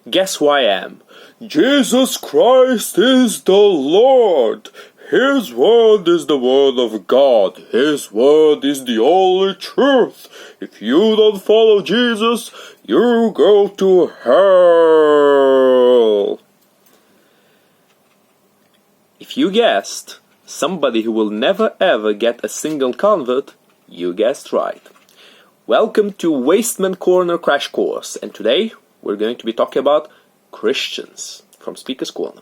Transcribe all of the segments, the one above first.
Guess who I am? Jesus Christ is the Lord. His word is the word of God. His word is the only truth. If you don't follow Jesus, you go to hell. If you guessed somebody who will never ever get a single convert, you guessed right. Welcome to Wasteman Corner Crash Course, and today we're going to be talking about Christians from Speaker's Corner.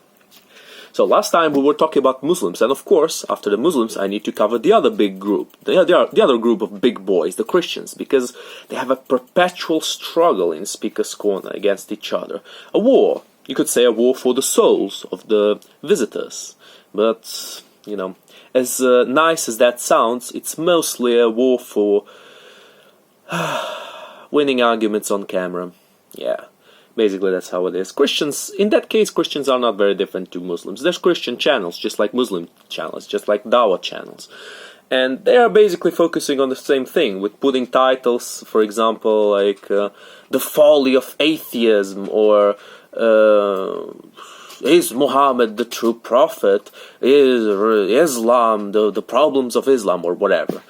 So last time we were talking about Muslims, and of course, after the Muslims, I need to cover the other big group, the other group of big boys, the Christians, because they have a perpetual struggle in Speaker's Corner against each other. A war, you could say a war for the souls of the visitors. But, you know, as nice as that sounds, it's mostly a war for winning arguments on camera. Yeah. Basically, that's how it is. Christians, in that case, Christians are not very different to Muslims. There's Christian channels, just like Muslim channels, just like Dawah channels. And they are basically focusing on the same thing, with putting titles, for example, like The Folly of Atheism, or Is Muhammad the True Prophet? Is Islam the problems of Islam, or whatever.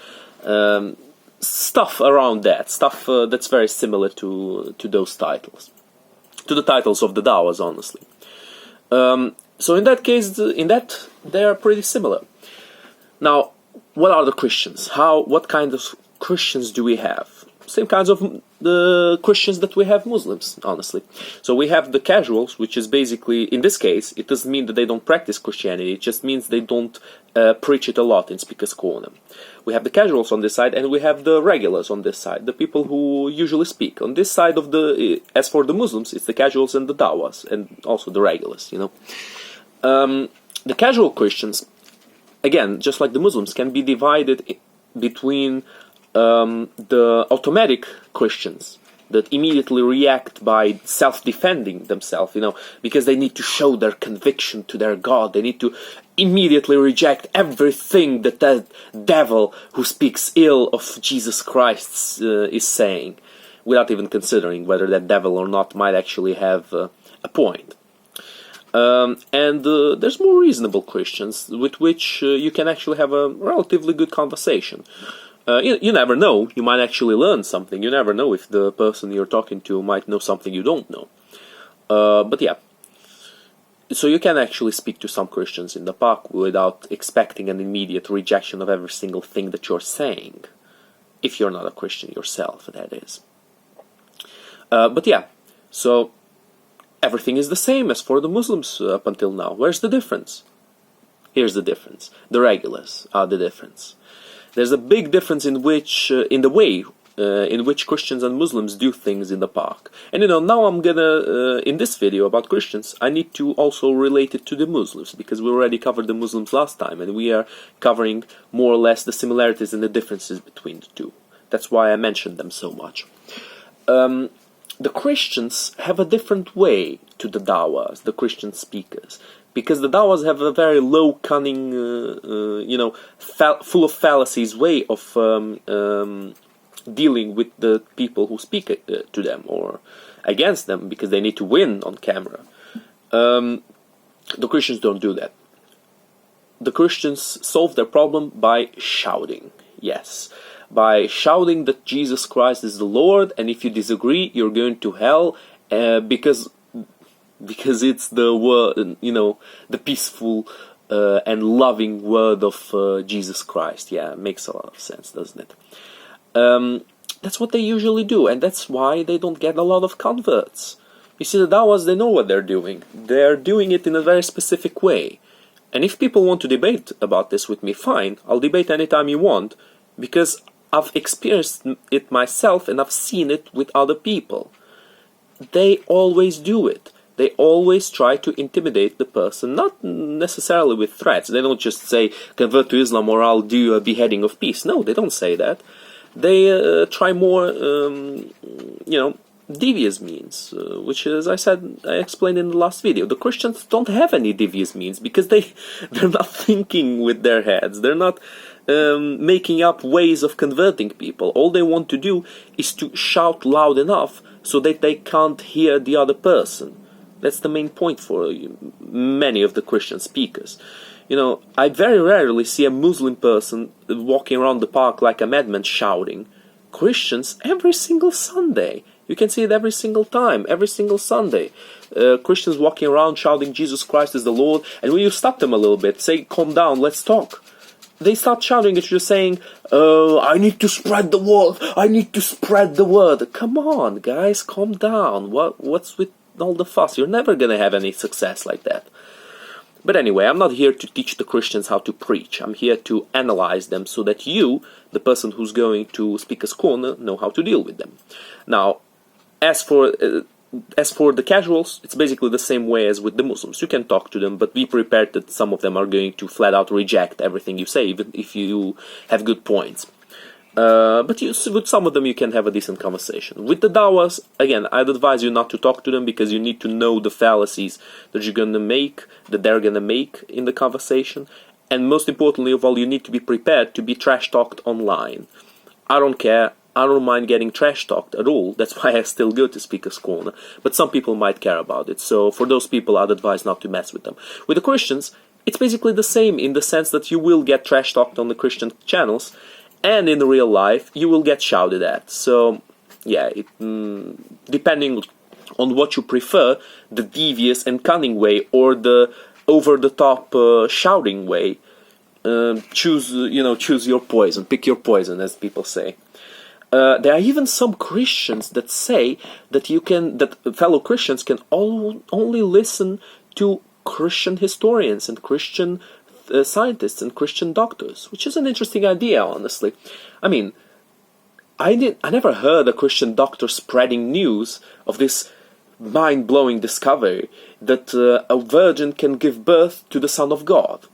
Stuff around that, stuff that's very similar to those titles. To the titles of the Dawahs, honestly. So in that case, they are pretty similar. Now, what are the Christians? What kind of Christians do we have? Same kinds of the Christians that we have Muslims, honestly. So we have the casuals, which is basically, in this case, it doesn't mean that they don't practice Christianity, it just means they don't preach it a lot in Speaker's Corner. We have the casuals on this side, and we have the regulars on this side, the people who usually speak. On this side of as for the Muslims, it's the casuals and the Dawahs, and also the regulars, you know. The casual Christians, again, just like the Muslims, can be divided between the automatic Christians that immediately react by self-defending themselves, you know, because they need to show their conviction to their God. They need to immediately reject everything that devil who speaks ill of Jesus Christ is saying, without even considering whether that devil or not might actually have a point. And there's more reasonable Christians with which you can actually have a relatively good conversation. You never know, you might actually learn something. You never know if the person you're talking to might know something you don't know. But yeah, so you can actually speak to some Christians in the park without expecting an immediate rejection of every single thing that you're saying. If you're not a Christian yourself, that is. But yeah, so everything is the same as for the Muslims up until now. Where's the difference? Here's the difference. The regulars are the difference. There's a big difference in the way in which Christians and Muslims do things in the park. And you know, now I'm gonna, in this video about Christians, I need to also relate it to the Muslims, because we already covered the Muslims last time, and we are covering more or less the similarities and the differences between the two. That's why I mentioned them so much. The Christians have a different way to the Dawahs, the Christian speakers. Because the Dawahs have a very low, cunning, you know, full of fallacies way of dealing with the people who speak to them or against them, because they need to win on camera. The Christians don't do that. The Christians solve their problem by shouting. Yes, by shouting that Jesus Christ is the Lord, and if you disagree, you're going to hell, because it's the word, you know, the peaceful and loving word of Jesus Christ. Yeah, it makes a lot of sense, doesn't it? That's what they usually do, and that's why they don't get a lot of converts. You see, the Dawahs, they know what they're doing. They're doing it in a very specific way. And if people want to debate about this with me, fine, I'll debate anytime you want, because I've experienced it myself and I've seen it with other people. They always do it. They always try to intimidate the person, not necessarily with threats. They don't just say, convert to Islam or I'll do a beheading of peace. No, they don't say that. They try more, you know, devious means, which, as I said, I explained in the last video. The Christians don't have any devious means because they're not thinking with their heads. They're not making up ways of converting people. All they want to do is to shout loud enough so that they can't hear the other person. That's the main point for many of the Christian speakers. You know, I very rarely see a Muslim person walking around the park like a madman shouting. Christians, every single Sunday. You can see it every single time, every single Sunday. Christians walking around shouting, Jesus Christ is the Lord. And when you stop them a little bit, say, calm down, let's talk. They start shouting at you saying, I need to spread the word. I need to spread the word. Come on, guys, calm down. What's with all the fuss? You're never going to have any success like that. But anyway, I'm not here to teach the Christians how to preach. I'm here to analyze them so that you, the person who's going to Speaker's Corner, know how to deal with them. Now, as for the casuals, it's basically the same way as with the Muslims. You can talk to them, but be prepared that some of them are going to flat out reject everything you say, even if you have good points. But with some of them you can have a decent conversation. With the Dawas, again, I'd advise you not to talk to them because you need to know the fallacies that they're gonna make in the conversation. And most importantly of all, you need to be prepared to be trash-talked online. I don't care. I don't mind getting trash-talked at all. That's why I still go to Speaker's Corner. But some people might care about it. So for those people, I'd advise not to mess with them. With the Christians, it's basically the same in the sense that you will get trash-talked on the Christian channels. And in real life, you will get shouted at. So, yeah, depending on what you prefer, the devious and cunning way or the over-the-top shouting way, choose your poison. Pick your poison, as people say. There are even some Christians that say that fellow Christians can only listen to Christian historians and Christian scientists and Christian doctors, which is an interesting idea, honestly. I mean, I never heard a Christian doctor spreading news of this mind-blowing discovery that a virgin can give birth to the Son of God,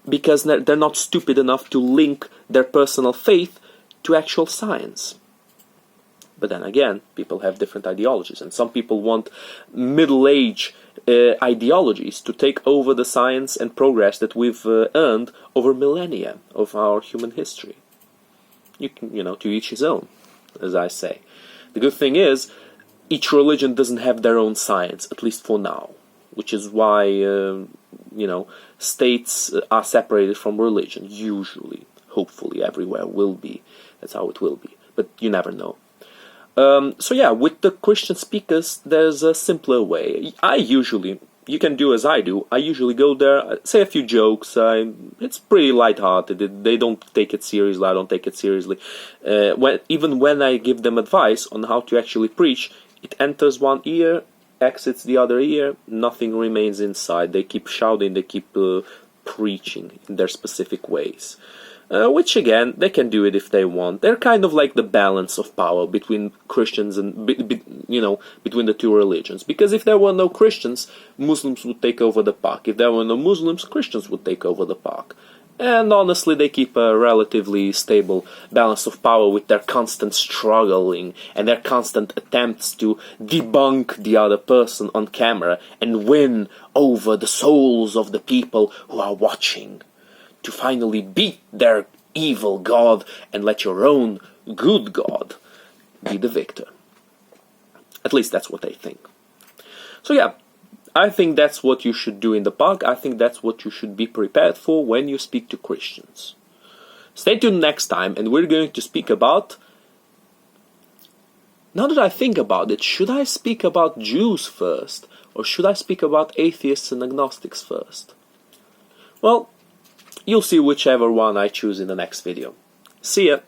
because they're not stupid enough to link their personal faith to actual science. But then again, people have different ideologies, and some people want middle-age ideologies to take over the science and progress that we've earned over millennia of our human history. To each his own, as I say. The good thing is, each religion doesn't have their own science, at least for now, which is why, states are separated from religion, usually. Hopefully everywhere will be. That's how it will be. But you never know. So yeah, with the Christian speakers, there's a simpler way. You can do as I do. I usually go there, say a few jokes. It's pretty lighthearted. They don't take it seriously. I don't take it seriously. Even when I give them advice on how to actually preach, it enters one ear, exits the other ear. Nothing remains inside. They keep shouting. They keep preaching in their specific ways. Which again, they can do it if they want. They're kind of like the balance of power between Christians and between the two religions. Because if there were no Christians, Muslims would take over the park. If there were no Muslims, Christians would take over the park. And honestly, they keep a relatively stable balance of power with their constant struggling and their constant attempts to debunk the other person on camera and win over the souls of the people who are watching, to finally beat their evil God and let your own good God be the victor. At least that's what they think. So yeah, I think that's what you should do in the park. I think that's what you should be prepared for when you speak to Christians. Stay tuned next time, and we're going to speak about... Now that I think about it, should I speak about Jews first, or should I speak about atheists and agnostics first? Well, you'll see whichever one I choose in the next video. See ya!